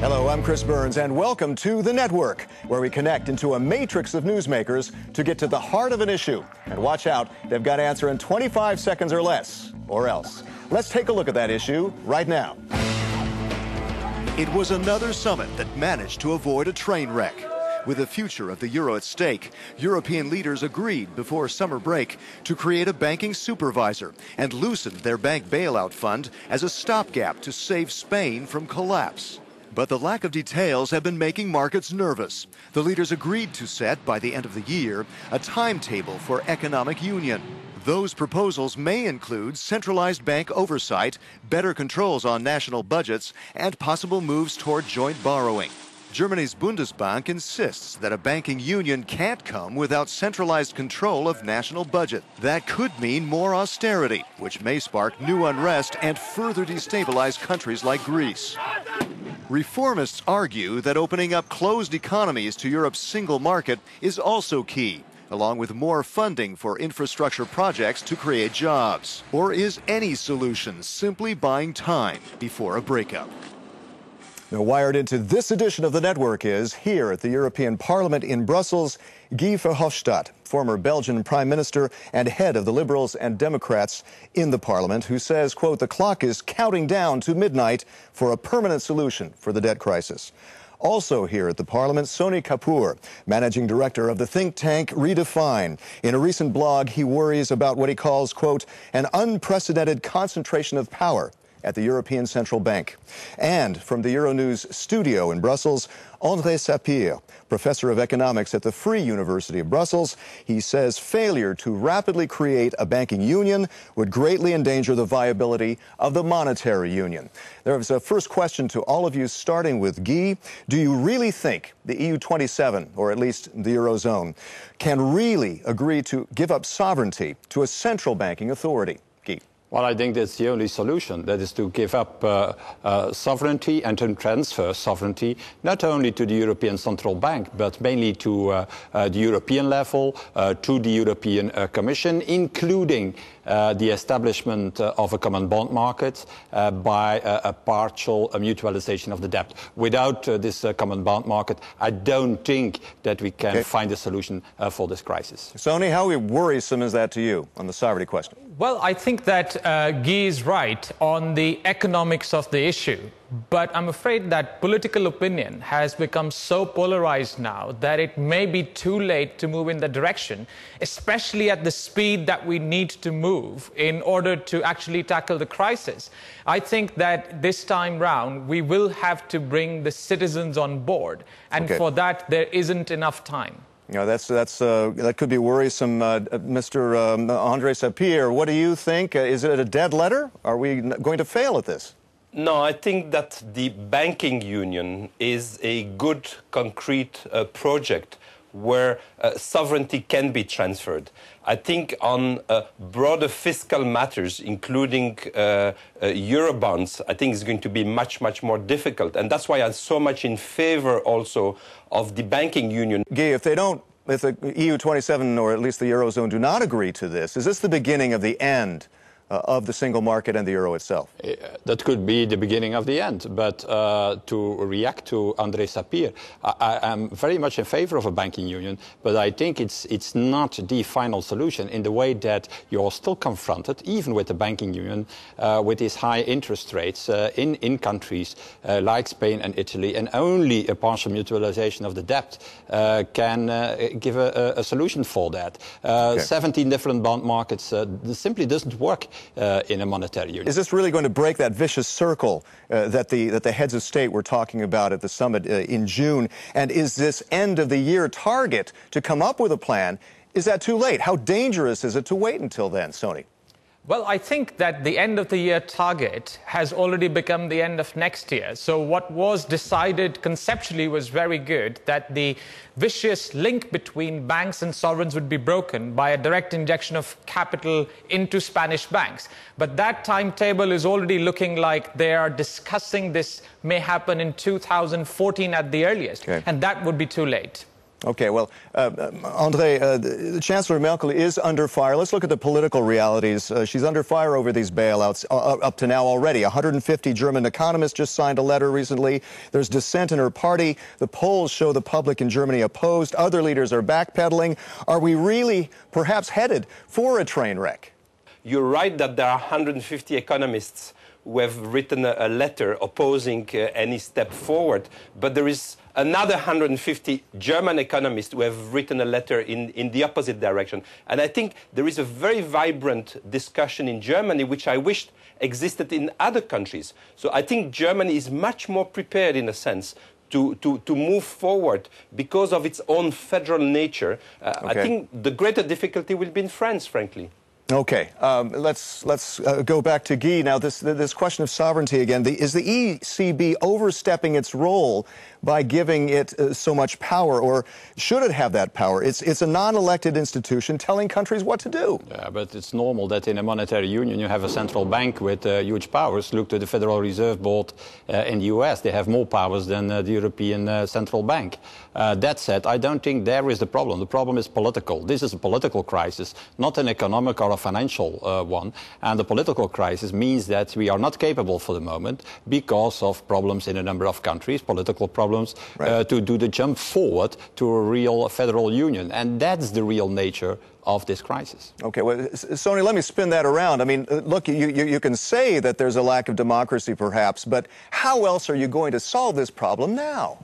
Hello, I'm Chris Burns, and welcome to The Network, where we connect into a matrix of newsmakers to get to the heart of an issue. And watch out, they've got to answer in 25 seconds or less, or else. Let's take a look at that issue right now. It was another summit that managed to avoid a train wreck. With the future of the euro at stake, European leaders agreed before summer break to create a banking supervisor and loosen their bank bailout fund as a stopgap to save Spain from collapse. But the lack of details have been making markets nervous. The leaders agreed to set, by the end of the year, a timetable for economic union. Those proposals may include centralised bank oversight, better controls on national budgets, and possible moves toward joint borrowing. Germany's Bundesbank insists that a banking union can't come without centralized control of national budget. That could mean more austerity, which may spark new unrest and further destabilize countries like Greece. Reformists argue that opening up closed economies to Europe's single market is also key, along with more funding for infrastructure projects to create jobs. Or is any solution simply buying time before a breakup? Now, wired into this edition of The Network is, here at the European Parliament in Brussels, Guy Verhofstadt, former Belgian Prime Minister and head of the Liberals and Democrats in the Parliament, who says, quote, the clock is counting down to midnight for a permanent solution for the debt crisis. Also here at the Parliament, Sony Kapoor, managing director of the think tank Redefine. In a recent blog, he worries about what he calls, quote, an unprecedented concentration of power at the European Central Bank. And from the Euronews studio in Brussels, Andre Sapir, professor of economics at the Free University of Brussels. He says failure to rapidly create a banking union would greatly endanger the viability of the monetary union. There's a first question to all of you, starting with Guy. Do you really think the EU27, or at least the Eurozone, can really agree to give up sovereignty to a central banking authority? Guy. Well, I think that's the only solution. That is to give up sovereignty and to transfer sovereignty not only to the European Central Bank, but mainly to the European level, to the European Commission, including the establishment of a common bond market by a partial mutualization of the debt. Without this common bond market, I don't think that we can find a solution for this crisis. Sony, how worrisome is that to you on the sovereignty question? Well, I think that Guy is right on the economics of the issue. But I'm afraid that political opinion has become so polarized now that it may be too late to move in that direction, especially at the speed that we need to move in order to actually tackle the crisis. I think that this time round, we will have to bring the citizens on board. And for that, there isn't enough time. You know, that could be worrisome. Mr. Andre Sapir, what do you think? Is it a dead letter? Are we going to fail at this? No, I think that the banking union is a good, concrete project where sovereignty can be transferred. I think on broader fiscal matters, including Eurobonds, I think it's going to be much, much more difficult. And that's why I'm so much in favor also of the banking union. Guy, if the EU27, or at least the Eurozone, do not agree to this, is this the beginning of the end of the single market and the euro itself? That could be the beginning of the end. But to react to Andre Sapir, I am very much in favor of a banking union, but I think it's not the final solution in the way that you're still confronted, even with the banking union, with these high interest rates in countries like Spain and Italy, and only a partial mutualization of the debt can give a solution for that. 17 different bond markets simply doesn't work in a monetary union. Is this really going to break that vicious circle that the heads of state were talking about at the summit in June? And is this end-of-the-year target to come up with a plan, is that too late? How dangerous is it to wait until then, Sony? Well, I think that the end of the year target has already become the end of next year. So what was decided conceptually was very good, that the vicious link between banks and sovereigns would be broken by a direct injection of capital into Spanish banks. But that timetable is already looking like they are discussing this may happen in 2014 at the earliest. And that would be too late. Okay, well, Andre, Chancellor Merkel is under fire. Let's look at the political realities. She's under fire over these bailouts up to now already. 150 German economists just signed a letter recently. There's dissent in her party. The polls show the public in Germany opposed. Other leaders are backpedaling. Are we really perhaps headed for a train wreck? You're right that there are 150 economists who have written a letter opposing any step forward, but there is another 150 German economists who have written a letter in the opposite direction. And I think there is a very vibrant discussion in Germany, which I wished existed in other countries. So I think Germany is much more prepared, in a sense, to move forward because of its own federal nature. I think the greater difficulty will be in France, frankly. Okay, let's go back to Guy now. This question of sovereignty again. Is the ECB overstepping its role by giving it so much power, or should it have that power? It's a non-elected institution telling countries what to do. Yeah, but it's normal that in a monetary union you have a central bank with huge powers. Look to the Federal Reserve Board in the US. They have more powers than the European Central Bank. That said, I don't think there is the problem. The problem is political. This is a political crisis, not an economic or a financial one. And the political crisis means that we are not capable for the moment because of problems in a number of countries, political problems, to do the jump forward to a real federal union. And that's the real nature of this crisis. Okay, well, Sony, let me spin that around. I mean, look, you can say that there's a lack of democracy, perhaps, but how else are you going to solve this problem now?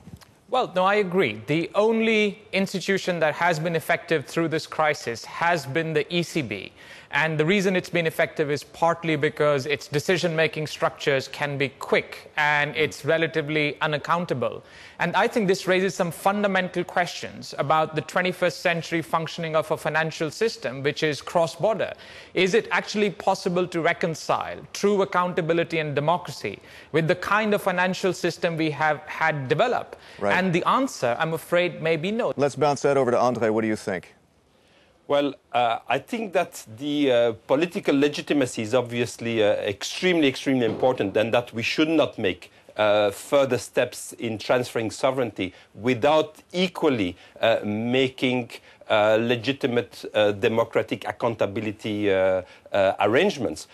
Well, no, I agree. The only institution that has been effective through this crisis has been the ECB. And the reason it's been effective is partly because its decision-making structures can be quick and it's relatively unaccountable. And I think this raises some fundamental questions about the 21st century functioning of a financial system, which is cross-border. Is it actually possible to reconcile true accountability and democracy with the kind of financial system we have had develop? Right. And the answer, I'm afraid, may be no. Let's bounce that over to Andre. What do you think? Well, I think that the political legitimacy is obviously extremely important, and that we should not make further steps in transferring sovereignty without equally making legitimate democratic accountability arrangements.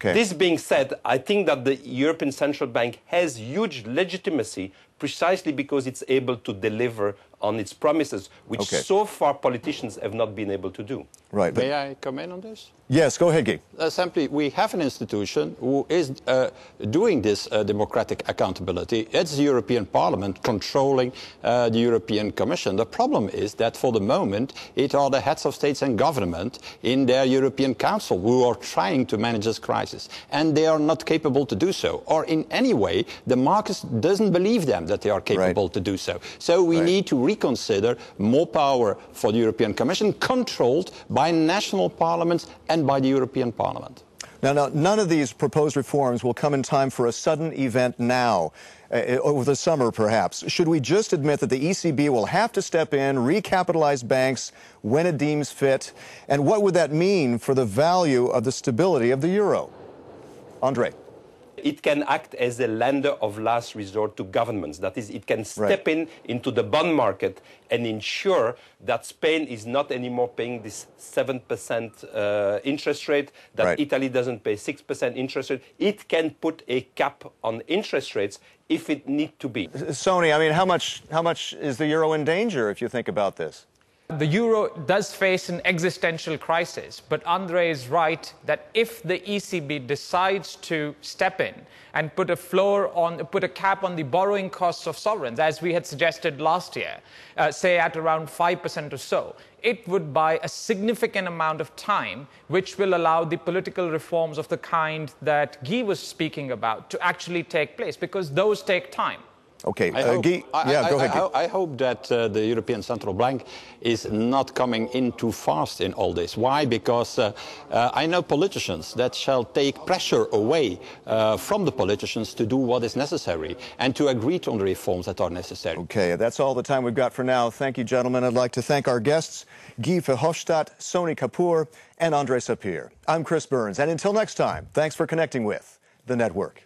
This being said, I think that the European Central Bank has huge legitimacy precisely because it's able to deliver on its promises, which so far politicians have not been able to do. Right. May I come in on this? Yes, go ahead, Guy. Simply, we have an institution who is doing this democratic accountability. It's the European Parliament controlling the European Commission. The problem is that for the moment, it are the heads of states and government in their European Council who are trying to manage this crisis. And they are not capable to do so. Or in any way, the market doesn't believe them that they are capable to do so. So we need to reconsider more power for the European Commission, controlled by national parliaments and by the European Parliament. Now, none of these proposed reforms will come in time for a sudden event now, over the summer perhaps. Should we just admit that the ECB will have to step in, recapitalize banks when it deems fit? And what would that mean for the value of the stability of the euro? Andre. It can act as a lender of last resort to governments. That is, it can step into the bond market and ensure that Spain is not anymore paying this 7% interest rate, that Italy doesn't pay 6% interest rate. It can put a cap on interest rates if it need to be. Sony, I mean, how much is the euro in danger if you think about this? The euro does face an existential crisis, but Andre is right that if the ECB decides to step in and put a cap on the borrowing costs of sovereigns, as we had suggested last year, say at around 5% or so, it would buy a significant amount of time, which will allow the political reforms of the kind that Guy was speaking about to actually take place, because those take time. Okay, Guy, go ahead, Guy. I hope that the European Central Bank is not coming in too fast in all this. Why? Because I know politicians that shall take pressure away from the politicians to do what is necessary and to agree on the reforms that are necessary. Okay, that's all the time we've got for now. Thank you, gentlemen. I'd like to thank our guests, Guy Verhofstadt, Sony Kapoor, and Andre Sapir. I'm Chris Burns, and until next time, thanks for connecting with The Network.